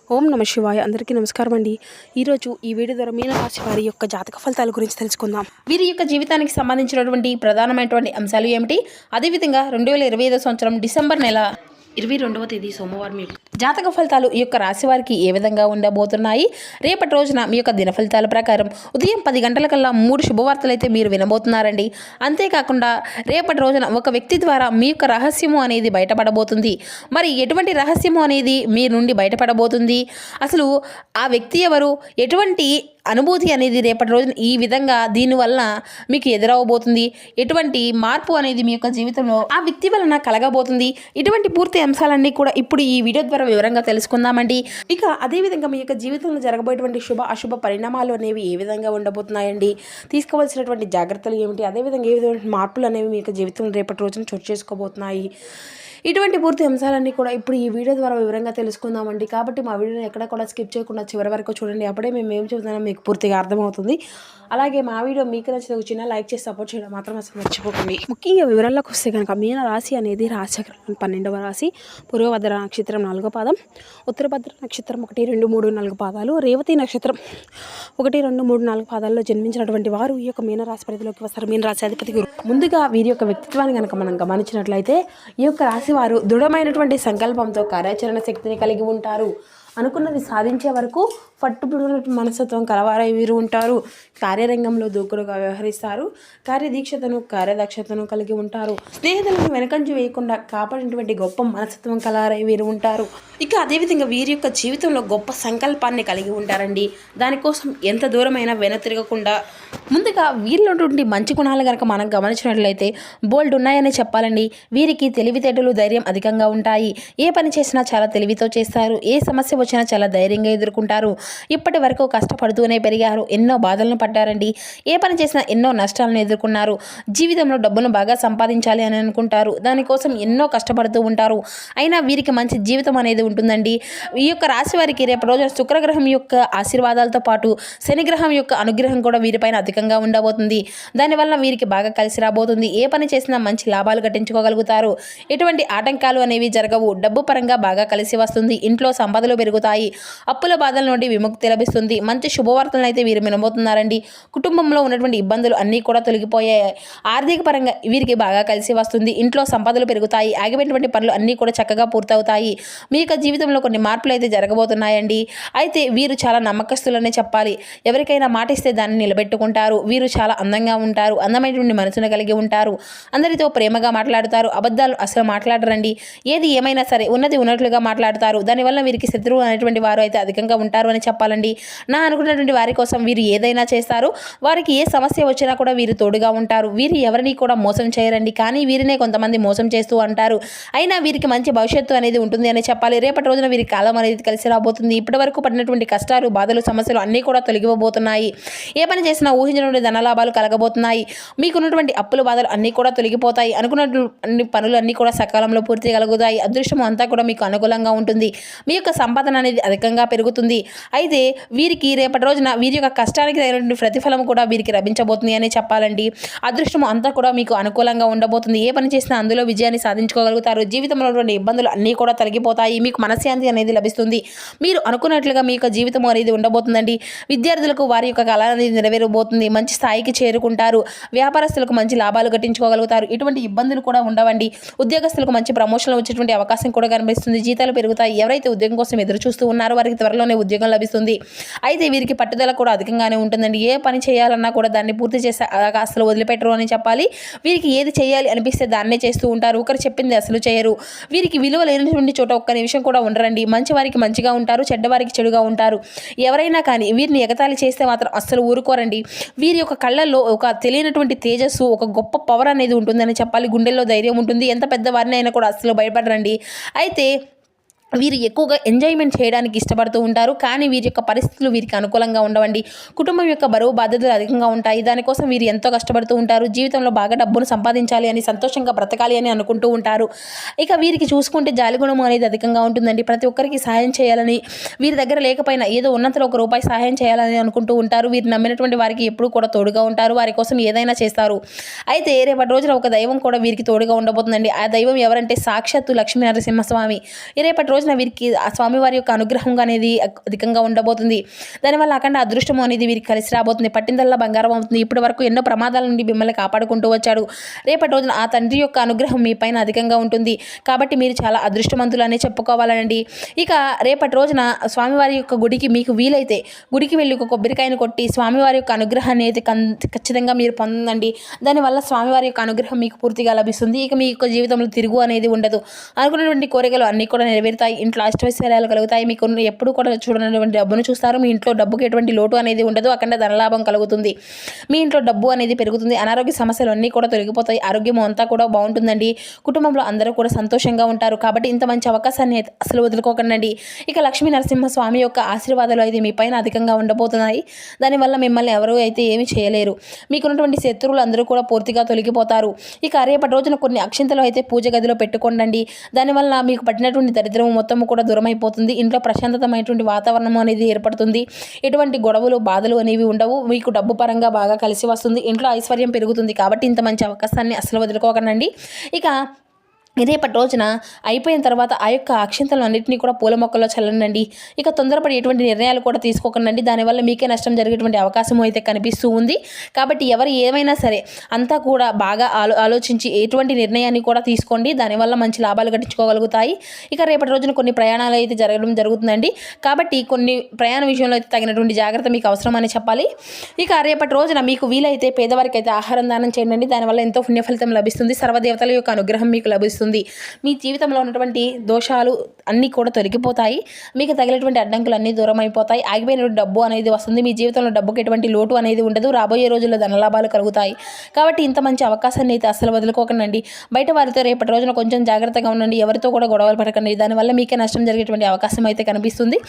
ఓం నమ శివాయ. అందరికీ నమస్కారం అండి. ఈరోజు ఈ వీడియో ద్వారా మీనరాశి వారి యొక్క జాతక ఫలితాల గురించి తెలుసుకుందాం. వీరి యొక్క జీవితానికి సంబంధించినటువంటి ప్రధానమైనటువంటి అంశాలు ఏమిటి, అదేవిధంగా 2025 సంవత్సరం డిసెంబర్ నెల 22వ తేదీ సోమవారం యొక్క జాతక ఫలితాలు ఈ యొక్క రాశి వారికి ఏ విధంగా ఉండబోతున్నాయి, రేపటి రోజున మీ యొక్క దిన ఫలితాల ప్రకారం ఉదయం 10 గంటలకల్లా 3 శుభవార్తలు అయితే మీరు వినబోతున్నారండి. అంతేకాకుండా రేపటి రోజున ఒక వ్యక్తి ద్వారా మీ యొక్క రహస్యము అనేది బయటపడబోతుంది. మరి ఎటువంటి రహస్యము అనేది మీ నుండి బయటపడబోతుంది, అసలు ఆ వ్యక్తి ఎవరు, ఎటువంటి అనుభూతి అనేది రేపటి రోజున ఈ విధంగా దీనివల్ల మీకు ఎదురవబోతుంది, ఎటువంటి మార్పు అనేది మీ యొక్క జీవితంలో ఆ వ్యక్తి వలన కలగబోతుంది, ఇటువంటి పూర్తి అంశాలన్నీ కూడా ఇప్పుడు ఈ వీడియో ద్వారా వివరంగా తెలుసుకుందామండి. ఇక అదేవిధంగా మీ యొక్క జీవితంలో జరగబోయేటువంటి శుభ అశుభ పరిణామాలు అనేవి ఏ విధంగా ఉండబోతున్నాయండి, తీసుకోవాల్సినటువంటి జాగ్రత్తలు ఏమిటి, అదేవిధంగా ఏ విధమైన మార్పులు అనేవి మీ యొక్క జీవితంలో రేపటి రోజున చోటు చేసుకోబోతున్నాయి, ఇటువంటి పూర్తి అంశాలన్నీ కూడా ఇప్పుడు ఈ వీడియో ద్వారా వివరంగా తెలుసుకుందామండి. కాబట్టి మా వీడియోని ఎక్కడ కూడా స్కిప్ చేయకుండా చివరి వరకు చూడండి. అప్పుడే మేము ఏం చెబుతున్నామో మీకు పూర్తిగా అర్థమవుతుంది. అలాగే మా వీడియో మీకు నచ్చితే ఒక చిన్న లైక్ చేసి సపోర్ట్ చేయడం మాత్రం అసలు మర్చిపోకండి. ముఖ్యంగా వివరాల్లోకి వస్తే కనుక మీన రాశి అనేది రాశిచక్రం 12వ రాశి. పూర్వభద్ర నక్షత్రం 4వ పాదం, ఉత్తరభద్ర నక్షత్రం 1, 2, 3, 4 పాదాలు, రేవతి నక్షత్రం 1, 2, 3, 4 పాదాల్లో జన్మించినటువంటి వారు ఈ యొక్క మీన రాశి పరిధిలోకి వస్తారు. మీన రాశి అధిపతి గురు. ముందుగా వీరి యొక్క వ్యక్తిత్వాన్ని కనుక మనం గమనించినట్లయితే ఈ యొక్క రాశి వారు దృఢమైనటువంటి సంకల్పంతో కార్యాచరణ శక్తిని కలిగి ఉంటారు. అనుకున్నది సాధించే వరకు పట్టుబడిన మనస్తత్వం కలవారై వీరు ఉంటారు. కార్యరంగంలో దూకుడుగా వ్యవహరిస్తారు. కార్యదీక్షతను కార్యదక్షతను కలిగి ఉంటారు. స్నేహితులను వెనకంజు వేయకుండా కాపాడినటువంటి గొప్ప మనస్తత్వం కలవారై వీరు ఉంటారు. ఇక అదేవిధంగా వీరి యొక్క జీవితంలో గొప్ప సంకల్పాన్ని కలిగి ఉంటారండి. దానికోసం ఎంత దూరమైనా వెనతిరగకుండా ముందుగా వీరిలోటువంటి మంచి గుణాలు కనుక మనం గమనించినట్లయితే బోల్డ్ ఉన్నాయని చెప్పాలండి. వీరికి తెలివితేటలు ధైర్యం అధికంగా ఉంటాయి. ఏ పని చేసినా చాలా తెలివితో చేస్తారు. ఏ సమస్య వచ్చినా చాలా ధైర్యంగా ఎదుర్కొంటారు. ఇప్పటి వరకు కష్టపడుతూనే పెరిగారు. ఎన్నో బాధలను పడ్డారండి. ఏ పని చేసినా ఎన్నో నష్టాలను ఎదుర్కొన్నారు. జీవితంలో డబ్బును బాగా సంపాదించాలి అని అనుకుంటారు. దానికోసం ఎన్నో కష్టపడుతూ ఉంటారు. అయినా వీరికి మంచి జీవితం అనేది ఉంటుందండి. ఈ యొక్క రాశి వారికి రేపు రోజున శుక్రగ్రహం యొక్క ఆశీర్వాదాలతో పాటు శనిగ్రహం యొక్క అనుగ్రహం కూడా వీరిపైన అధికంగా ఉండబోతుంది. దానివల్ల వీరికి బాగా కలిసి రాబోతుంది. ఏ పని చేసినా మంచి లాభాలు గట్టించుకోగలుగుతారు. ఎటువంటి ఆటంకాలు అనేవి జరగవు. డబ్బు పరంగా బాగా కలిసి వస్తుంది. ఇంట్లో సంపదలు పెరుగుతాయి. అప్పుల బాధల నుండి విముక్తి లభిస్తుంది. మంచి శుభవార్తలను అయితే వీరు వినబోతున్నారండి. కుటుంబంలో ఉన్నటువంటి ఇబ్బందులు అన్నీ కూడా తొలగిపోయాయి. ఆర్థిక పరంగా వీరికి బాగా కలిసి వస్తుంది. ఇంట్లో సంపదలు పెరుగుతాయి. ఆగిపోయినటువంటి పనులు అన్నీ కూడా చక్కగా పూర్తవుతాయి. మీ యొక్క జీవితంలో కొన్ని మార్పులు అయితే జరగబోతున్నాయండి. అయితే వీరు చాలా నమ్మకస్తులనే చెప్పాలి. ఎవరికైనా మాటిస్తే దాన్ని నిలబెట్టుకుంటారు. వీరు చాలా అందంగా ఉంటారు. అందమైనటువంటి మనసును కలిగి ఉంటారు. అందరితో ప్రేమగా మాట్లాడుతారు. అబద్ధాలు అసలు మాట్లాడరండి. ఏది ఏమైనా సరే ఉన్నది ఉన్నట్లుగా మాట్లాడతారు. దానివల్ల వీరికి శత్రువు అనేటువంటి వారు అయితే అధికంగా ఉంటారు అని చెప్పాలండి. నా అనుకున్నటువంటి వారి కోసం వీరు ఏదైనా చేస్తారు. వారికి ఏ సమస్య వచ్చినా కూడా వీరు తోడుగా ఉంటారు. వీరు ఎవరిని కూడా మోసం చేయరండి. కానీ వీరినే కొంతమంది మోసం చేస్తూ అంటారు. అయినా వీరికి మంచి భవిష్యత్తు అనేది ఉంటుంది అని చెప్పాలి. రేపటి రోజున వీరి కాలం అనేది కలిసి రాబోతుంది. ఇప్పటి వరకు పడినటువంటి కష్టాలు, బాధలు, సమస్యలు అన్నీ కూడా తొలగిపోబోతున్నాయి. ఏ పని చేసినా ఊహించినటువంటి ధనలాభాలు కలగబోతున్నాయి. మీకున్నటువంటి అప్పుల బాధలు అన్నీ కూడా తొలగిపోతాయి. అనుకున్నటువంటి పనులు అన్నీ కూడా సకాలంలో పూర్తి కలుగుతాయి. అదృష్టం అంతా కూడా మీకు అనుకూలంగా ఉంటుంది. మీ యొక్క సంపాదన అనేది అధికంగా పెరుగుతుంది. అయితే వీరికి రేపటి రోజున వీరి యొక్క కష్టానికి తగినటువంటి ప్రతిఫలం కూడా వీరికి లభించబోతుంది అని చెప్పాలండి. అదృష్టం అంతా కూడా మీకు అనుకూలంగా ఉండబోతుంది. ఏ పని చేసినా అందులో విజయాన్ని సాధించుకోగలుగుతారు. జీవితంలో ఉన్నటువంటి ఇబ్బందులు అన్నీ కూడా తొలగిపోతాయి. మీకు మనశ్శాంతి అనేది లభిస్తుంది. మీరు అనుకున్నట్లుగా మీ యొక్క జీవితం అనేది ఉండబోతుందండి. విద్యార్థులకు వారి యొక్క కళ అనేది నెరవేరబోతుంది. మంచి స్థాయికి చేరుకుంటారు. వ్యాపారస్తులకు మంచి లాభాలు గట్టించుకోగలుగుతారు. ఇటువంటి ఇబ్బందులు కూడా ఉండవండి. ఉద్యోగస్తులకు మంచి ప్రమోషన్లు వచ్చేటువంటి అవకాశం కూడా కనిపిస్తుంది. జీతాలు పెరుగుతాయి. ఎవరైతే ఉద్యోగం కోసం ఎదురు చూస్తూ ఉన్నారో వారికి త్వరలోనే ఉద్యోగం లభిస్తుంది. అయితే వీరికి పట్టుదల కూడా అధికంగానే ఉంటుందండి. ఏ పని చేయాలన్నా కూడా దాన్ని పూర్తి చేసే అసలు వదిలిపెట్టరు అని చెప్పాలి. వీరికి ఏది చేయాలి అనిపిస్తే దాన్నే చేస్తూ ఉంటారు. ఒకరు చెప్పింది అసలు చేయరు. వీరికి విలువ లేనటువంటి చోట ఒక్క నిమిషం కూడా ఉండరండి. మంచి వారికి మంచిగా ఉంటారు, చెడ్డవారికి చెడుగా ఉంటారు. ఎవరైనా కానీ వీరిని ఎగతాళి చేస్తే మాత్రం అస్సలు ఊరుకోరండి. వీరి యొక్క కళ్ళల్లో ఒక తెలియనటువంటి తేజస్సు, ఒక గొప్ప పవర్ అనేది ఉంటుందని చెప్పాలి. గుండెల్లో ధైర్యం ఉంటుంది. ఎంత పెద్దవారిని అయినా కూడా అస్సలు భయపడరండి. అయితే వీరు ఎక్కువగా ఎంజాయ్మెంట్ చేయడానికి ఇష్టపడుతూ ఉంటారు. కానీ వీరి యొక్క పరిస్థితులు వీరికి అనుకూలంగా ఉండవండి. కుటుంబం యొక్క బరువు బాధ్యతలు అధికంగా ఉంటాయి. దానికోసం వీరు ఎంతో కష్టపడుతూ ఉంటారు. జీవితంలో బాగా డబ్బును సంపాదించాలి అని, సంతోషంగా బ్రతకాలి అని అనుకుంటూ ఉంటారు. ఇక వీరికి చూసుకుంటే జాలిగుణం అనేది అధికంగా ఉంటుందండి. ప్రతి ఒక్కరికి సహాయం చేయాలని, వీరి దగ్గర లేకపోయినా ఏదో ఉన్నంతలో ₹1 సహాయం చేయాలని అనుకుంటూ ఉంటారు. వీరు నమ్మినటువంటి వారికి ఎప్పుడూ కూడా తోడుగా ఉంటారు. వారి కోసం ఏదైనా చేస్తారు. అయితే రేపటి రోజున ఒక దైవం కూడా వీరికి తోడుగా ఉండబోతుందండి. ఆ దైవం ఎవరంటే సాక్షాత్తు లక్ష్మీ నరసింహస్వామి. రేపటి రోజున వీరికి ఆ స్వామివారి యొక్క అనుగ్రహం అనేది అధికంగా ఉండబోతుంది. దానివల్ల అఖండ అదృష్టం అనేది వీరికి కలిసి రాబోతుంది. పట్టిందల్లా బంగారం అవుతుంది. ఇప్పటి వరకు ఎన్నో ప్రమాదాల నుండి మిమ్మల్ని కాపాడుకుంటూ వచ్చాడు. రేపటి రోజున ఆ తండ్రి యొక్క అనుగ్రహం మీ పైన అధికంగా ఉంటుంది. కాబట్టి మీరు చాలా అదృష్టవంతులు అనే చెప్పుకోవాలండి. ఇక రేపటి రోజున స్వామివారి యొక్క గుడికి మీకు వీలైతే గుడికి వెళ్ళి ఒక కొబ్బరికాయను కొట్టి స్వామివారి యొక్క అనుగ్రహాన్ని అయితే ఖచ్చితంగా మీరు పొందండి. దానివల్ల స్వామివారి యొక్క అనుగ్రహం మీకు పూర్తిగా లభిస్తుంది. ఇక మీ యొక్క జీవితంలో తిరుగు అనేది ఉండదు. అనుకున్నటువంటి కోరికలు అన్నీ కూడా నెరవేరుతాయి. ఇంట్లో అష్టైశ్వర్యాలు కలుగుతాయి. మీకు ఎప్పుడు కూడా చూడనటువంటి డబ్బును చూస్తారు. మీ ఇంట్లో డబ్బుకి ఎటువంటి లోటు అనేది ఉండదు. అఖండ ధనలాభం కలుగుతుంది. మీ ఇంట్లో డబ్బు అనేది పెరుగుతుంది. అనారోగ్య సమస్యలు అన్నీ కూడా తొలగిపోతాయి. ఆరోగ్యం అంతా కూడా బాగుంటుందండి. కుటుంబంలో అందరూ కూడా సంతోషంగా ఉంటారు. కాబట్టి ఇంత మంచి అవకాశాన్ని అసలు వదులుకోకండి. ఇక లక్ష్మీ నరసింహ స్వామి యొక్క ఆశీర్వాదాలు అయితే మీ పైన అధికంగా ఉండబోతున్నాయి. దానివల్ల మిమ్మల్ని ఎవరు అయితే ఏమీ చేయలేరు. మీకున్నటువంటి శత్రువులు అందరూ కూడా పూర్తిగా తొలగిపోతారు. ఇక రేపటి రోజున కొన్ని అక్షింతలు అయితే పూజ గదిలో పెట్టుకోండి. దానివల్ల మీకు పట్టినటువంటి దరిద్రం మొత్తం కూడా దూరం అయిపోతుంది. ఇంట్లో ప్రశాంతతమైనటువంటి వాతావరణం అనేది ఏర్పడుతుంది. ఎటువంటి గొడవలు బాధలు అనేవి ఉండవు. మీకు డబ్బు పరంగా బాగా కలిసి వస్తుంది. ఇంట్లో ఐశ్వర్యం పెరుగుతుంది. కాబట్టి ఇంత మంచి అవకాశాన్ని అసలు వదులుకోకండి. ఇక రేపటి రోజున అయిపోయిన తర్వాత ఆ యొక్క అక్షింతలు అన్నింటినీ కూడా పూల మొక్కల్లో చల్లండి. ఇక తొందరపడి ఎటువంటి నిర్ణయాలు కూడా తీసుకోకండి. దానివల్ల మీకే నష్టం జరిగేటువంటి అవకాశం అయితే కనిపిస్తూ ఉంది. కాబట్టి ఎవరు ఏమైనా సరే అంతా కూడా బాగా ఆలోచించి ఎటువంటి నిర్ణయాన్ని కూడా తీసుకోండి. దానివల్ల మంచి లాభాలు గట్టించుకోగలుగుతాయి. ఇక రేపటి రోజున కొన్ని ప్రయాణాలు అయితే జరగడం జరుగుతుందండి. కాబట్టి కొన్ని ప్రయాణ విషయంలో అయితే తగినటువంటి జాగ్రత్త మీకు అవసరం అని చెప్పాలి. ఇక రేపటి రోజున మీకు వీలైతే పేదవారికి అయితే ఆహారం దానం చేయండి. దానివల్ల ఎంతో పుణ్య ఫలితం లభిస్తుంది. సర్వదేవతల యొక్క అనుగ్రహం మీకు లభిస్తుంది. మీ జీవితంలో ఉన్నటువంటి దోషాలు అన్నీ కూడా తొలగిపోతాయి. మీకు తగిలేటువంటి అడ్డంకులు అన్నీ దూరం అయిపోతాయి. ఆగిపోయినటువంటి డబ్బు అనేది వస్తుంది. మీ జీవితంలో డబ్బుకి ఎటువంటి లోటు అనేది ఉండదు. రాబోయే రోజుల్లో ధనలాభాలు కలుగుతాయి. కాబట్టి ఇంత మంచి అవకాశాన్ని అయితే అసలు వదులుకోకండి. బయట వారితో రేపటి రోజున కొంచెం జాగ్రత్తగా ఉండండి. ఎవరితో కూడా గొడవలు పడకండి. దానివల్ల మీకే నష్టం జరిగేటువంటి అవకాశం అయితే కనిపిస్తుంది.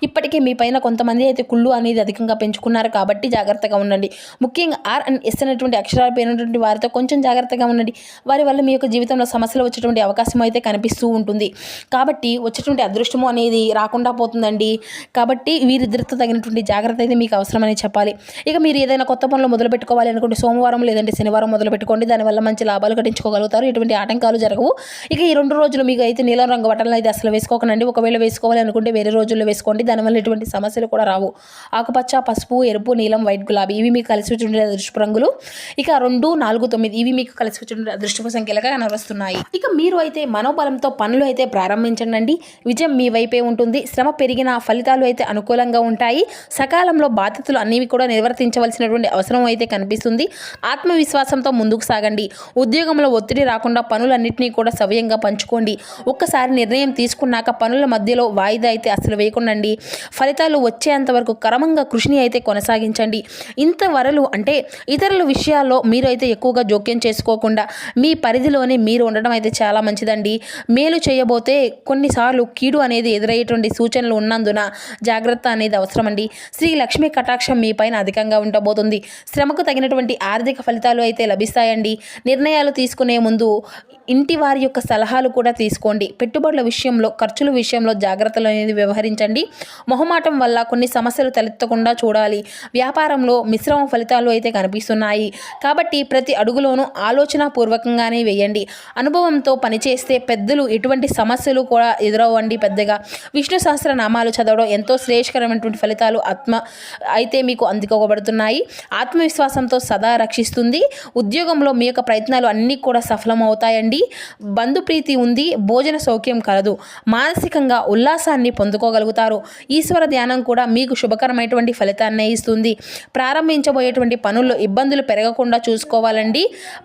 ఇప్పటికే మీ పైన కొంతమంది అయితే కుళ్ళు అనేది అధికంగా పెంచుకున్నారు. కాబట్టి జాగ్రత్తగా ఉండండి. ముఖ్యంగా ఆర్ అండ్ ఎస్ అనేటువంటి అక్షరాలు పేరున్నటువంటి వారితో కొంచెం జాగ్రత్తగా ఉండండి. వారి వల్ల మీ యొక్క జీవితంలో సమస్యలు వచ్చేటువంటి అవకాశం అయితే కనిపిస్తూ ఉంటుంది. కాబట్టి వచ్చేటువంటి అదృష్టము అనేది రాకుండా పోతుందండి. కాబట్టి వీరిద్దరితో తగినటువంటి జాగ్రత్త అయితే మీకు అవసరమని చెప్పాలి. ఇక మీరు ఏదైనా కొత్త పనులు మొదలు పెట్టుకోవాలి అనుకుంటే సోమవారం లేదంటే శనివారం మొదలు పెట్టుకోండి. దానివల్ల మంచి లాభాలు గడించుకోగలుగుతారు. ఎటువంటి ఆటంకాలు జరగవు. ఇక ఈ 2 రోజులు మీకు అయితే నీలం రంగు బట్టలను అయితే అసలు వేసుకోకండి. ఒకవేళ వేసుకోవాలి అనుకుంటే వేరే రోజుల్లో వేసుకోండి. దానివల్ల ఎటువంటి సమస్యలు కూడా రావు. ఆకుపచ్చ, పసుపు, ఎరుపు, నీలం, వైట్, గులాబీ ఇవి మీకు కలిసి వచ్చే అదృష్టపు రంగులు. ఇక 2, 4, 9 ఇవి మీకు కలిసి వచ్చే అదృష్టపు సంఖ్యలుగా కనబరుస్తున్నాయి. ఇక మీరు అయితే మనోబలంతో పనులు అయితే ప్రారంభించండి. విజయం మీ వైపే ఉంటుంది. శ్రమ పెరిగిన ఫలితాలు అయితే అనుకూలంగా ఉంటాయి. సకాలంలో బాధ్యతలు అన్నీ కూడా నిర్వర్తించవలసినటువంటి అవసరం అయితే కనిపిస్తుంది. ఆత్మవిశ్వాసంతో ముందుకు సాగండి. ఉద్యోగంలో ఒత్తిడి రాకుండా పనులన్నింటినీ కూడా సవ్యంగా పంచుకోండి. ఒక్కసారి నిర్ణయం తీసుకున్నాక పనుల మధ్యలో వాయిదా అయితే అసలు వేయకుండండి. ఫలితాలు వచ్చేంత వరకు క్రమంగా కృషిని అయితే కొనసాగించండి. ఇంతవరలు అంటే ఇతరుల విషయాల్లో మీరు అయితే ఎక్కువగా జోక్యం చేసుకోకుండా మీ పరిధిలోనే మీరు ఉండడం అయితే చాలా మంచిదండి. మేలు చేయబోతే కొన్నిసార్లు కీడు అనేది ఎదురయ్యేటువంటి సూచనలు ఉన్నందున జాగ్రత్త అనేది అవసరమండి. శ్రీ లక్ష్మీ కటాక్షం మీ పైన అధికంగా ఉండబోతుంది. శ్రమకు తగినటువంటి ఆర్థిక ఫలితాలు అయితే లభిస్తాయండి. నిర్ణయాలు తీసుకునే ముందు ఇంటి వారి యొక్క సలహాలు కూడా తీసుకోండి. పెట్టుబడుల విషయంలో, ఖర్చుల విషయంలో జాగ్రత్తలు అనేది వ్యవహరించండి. మొహమాటం వల్ల కొన్ని సమస్యలు తలెత్తకుండా చూడాలి. వ్యాపారంలో మిశ్రమ ఫలితాలు అయితే కనిపిస్తున్నాయి. కాబట్టి ప్రతి అడుగులోనూ ఆలోచనాపూర్వకంగానే వేయండి. అనుభవంతో పనిచేస్తే పెద్దలు ఎటువంటి సమస్యలు కూడా ఎదురవ్వండి. పెద్దగా విష్ణు సహస్రనామాలు చదవడం ఎంతో శ్రేయస్కరమైనటువంటి ఫలితాలు అయితే మీకు అందుకోబడుతున్నాయి. ఆత్మవిశ్వాసంతో సదా రక్షిస్తుంది. ఉద్యోగంలో మీ యొక్క ప్రయత్నాలు అన్నీ కూడా సఫలమవుతాయండి. బంధుప్రీతి ఉంది. భోజన సౌఖ్యం కలదు. మానసికంగా ఉల్లాసాన్ని పొందుకోగలుగుతారు. ఈశ్వర ధ్యానం కూడా మీకు శుభకరమైనటువంటి ఫలితాన్ని ఇస్తుంది. ప్రారంభించబోయేటువంటి పనుల్లో ఇబ్బందులు పెరగకుండా చూసుకోవాలండి.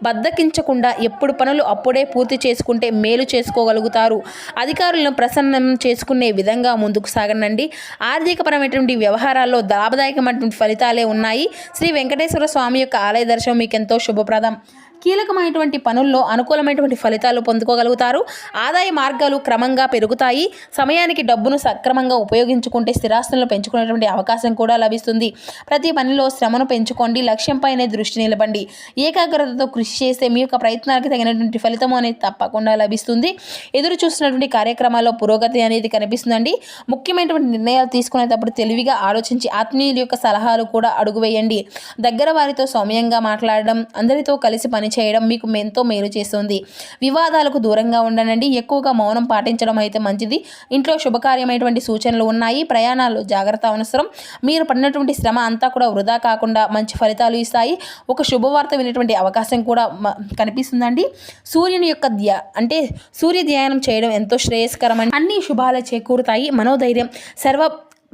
బద్దకించకుండా ఎప్పుడు పనులు అప్పుడే పూర్తి చేసుకుంటే మేలు చేసుకోగలుగుతారు. అధికారులను ప్రసన్నం చేసుకునే విధంగా ముందుకు సాగనండి. ఆర్థికపరమైనటువంటి వ్యవహారాల్లో లాభదాయకమైనటువంటి ఫలితాలే ఉన్నాయి. శ్రీ వెంకటేశ్వర స్వామి యొక్క ఆలయ దర్శనం మీకు ఎంతో శుభప్రదం. కీలకమైనటువంటి పనుల్లో అనుకూలమైనటువంటి ఫలితాలు పొందుకోగలుగుతారు. ఆదాయ మార్గాలు క్రమంగా పెరుగుతాయి. సమయానికి డబ్బును సక్రమంగా ఉపయోగించుకుంటే స్థిరాస్తులను పెంచుకునేటువంటి అవకాశం కూడా లభిస్తుంది. ప్రతి పనిలో శ్రమను పెంచుకోండి. లక్ష్యంపైనే దృష్టి నిలబండి. ఏకాగ్రతతో కృషి చేస్తే మీ యొక్క ప్రయత్నానికి తగినటువంటి ఫలితం అనేది తప్పకుండా లభిస్తుంది. ఎదురు చూస్తున్నటువంటి కార్యక్రమాల్లో పురోగతి అనేది కనిపిస్తుందండి. ముఖ్యమైనటువంటి నిర్ణయాలు తీసుకునేటప్పుడు తెలివిగా ఆలోచించి ఆత్మీయుల యొక్క సలహాలు కూడా అడుగు వేయండి. దగ్గర వారితో సౌమ్యంగా మాట్లాడడం, అందరితో కలిసి పని పనిచేయడం మీకు ఎంతో మేలు చేస్తుంది. వివాదాలకు దూరంగా ఉండనండి. ఎక్కువగా మౌనం పాటించడం అయితే మంచిది. ఇంట్లో శుభకార్యమైనటువంటి సూచనలు ఉన్నాయి. ప్రయాణాల్లో జాగ్రత్త అవసరం. మీరు పడినటువంటి శ్రమ అంతా కూడా వృధా కాకుండా మంచి ఫలితాలు ఇస్తాయి. ఒక శుభవార్త వినేటువంటి అవకాశం కూడా కనిపిస్తుందండి. సూర్యుని యొక్క సూర్య ధ్యానం చేయడం ఎంతో శ్రేయస్కరమని అన్ని శుభాలు చేకూరుతాయి. మనోధైర్యం సర్వ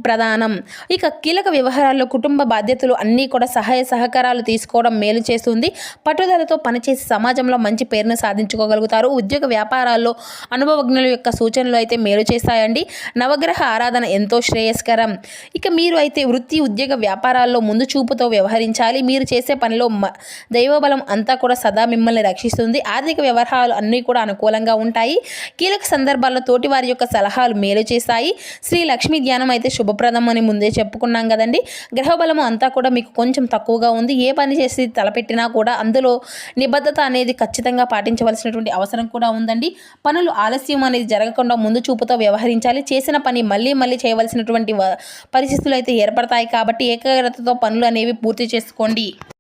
ప్రధానం. ఇక కీలక వ్యవహారాల్లో కుటుంబ బాధ్యతలు అన్నీ కూడా సహాయ సహకారాలు తీసుకోవడం మేలు చేస్తుంది. పట్టుదలతో పనిచేసి సమాజంలో మంచి పేరును సాధించుకోగలుగుతారు. ఉద్యోగ వ్యాపారాల్లో అనుభవజ్ఞుల యొక్క సూచనలు అయితే మేలు చేస్తాయండి. నవగ్రహ ఆరాధన ఎంతో శ్రేయస్కరం. ఇక మీరు అయితే వృత్తి ఉద్యోగ వ్యాపారాల్లో ముందు చూపుతో వ్యవహరించాలి. మీరు చేసే పనిలో దైవబలం అంతా కూడా సదా మిమ్మల్ని రక్షిస్తుంది. ఆర్థిక వ్యవహారాలు అన్నీ కూడా అనుకూలంగా ఉంటాయి. కీలక సందర్భాల్లో తోటివారి యొక్క సలహాలు మేలు చేస్తాయి. శ్రీ లక్ష్మీ ధ్యానం అయితే శుభప్రదం అని ముందే చెప్పుకున్నాం కదండి. గ్రహబలము అంతా కూడా మీకు కొంచెం తక్కువగా ఉంది. ఏ పని చేసి తలపెట్టినా కూడా అందులో నిబద్ధత అనేది ఖచ్చితంగా పాటించవలసినటువంటి అవసరం కూడా ఉందండి. పనులు ఆలస్యం అనేది జరగకుండా ముందు చూపుతో వ్యవహరించాలి. చేసిన పని మళ్ళీ చేయవలసినటువంటి పరిస్థితులు అయితే ఏర్పడతాయి. కాబట్టి ఏకాగ్రతతో పనులు అనేవి పూర్తి చేసుకోండి.